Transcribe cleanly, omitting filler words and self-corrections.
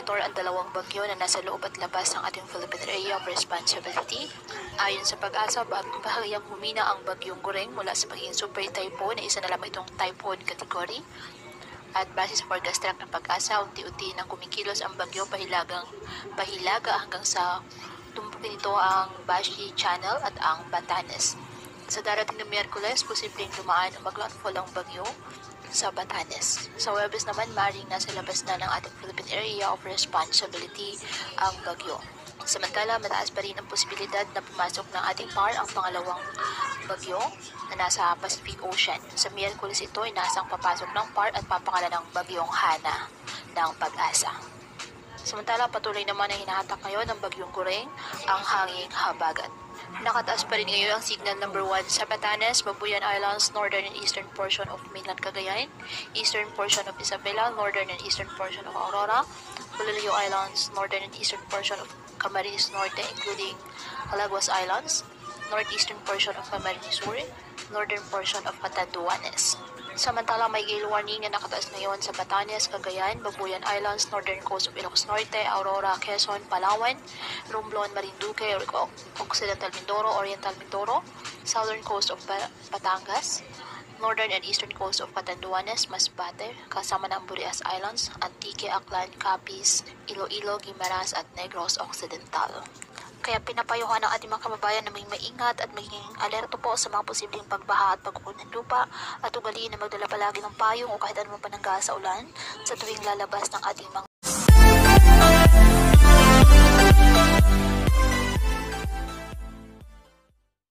imomonitor ang dalawang bagyo na nasa loob at labas ng ating Philippine Area of Responsibility. Ayon sa Pag-asa, bahagyang humina ang bagyong Gureng mula sa pagiging super typhoon na isa na lamang itong typhoon category. At base sa forecast track ng Pag-asa, unti-unti nang kumikilos ang bagyo pahilaga hanggang sa tumpukin nito ang Bashi Channel at ang Batanes. Sa darating na Miyerkules, posibleng dumaan o maglandfall ang bagyo sa Batanes. Sa Huwebes naman, maaaring nasa labas na ng ating Philippine Area of Responsibility ang bagyo. Samantala, mataas pa rin ang posibilidad na pumasok ng ating PAR ang pangalawang bagyo na nasa Pacific Ocean. Sa Miyerkules ito ay nasang papasok ng PAR at papangalan ng bagyong Hana ng Pag-asa. Samantala, patuloy naman na hinahatak ngayon ng bagyong Gureng ang hanging habagat. Nakataas pa rin ngayon ang signal number 1 sa Batanes, Babuyan Islands, northern and eastern portion of mainland Cagayan, eastern portion of Isabela, northern and eastern portion of Aurora, Bulilio Islands, northern and eastern portion of Camarines Norte, including Calaguas Islands, northeastern portion of Camarines Sur, northern portion of Catanduanes. Samantala, may gale warning na nakataas ngayon sa Batanes, Cagayan, Babuyan Islands, northern coast of Ilocos Norte, Aurora, Quezon, Palawan, Romblon, Marinduque, Occidental Mindoro, Oriental Mindoro, southern coast of Batangas, northern and eastern coast of Catanduanes, Masbate, kasama ng Burias Islands, Antique, Aklan, Capiz, Iloilo, Guimaras at Negros Occidental. Kaya pinapayuhan ng ating mga kababayan na may maingat at maging alerto po sa mga posibleng pagbaha at pagkukunan ng lupa at ugaliin na magdala palagi ng payong o kahit anumang panangga sa ulan sa tuwing lalabas ng ating mga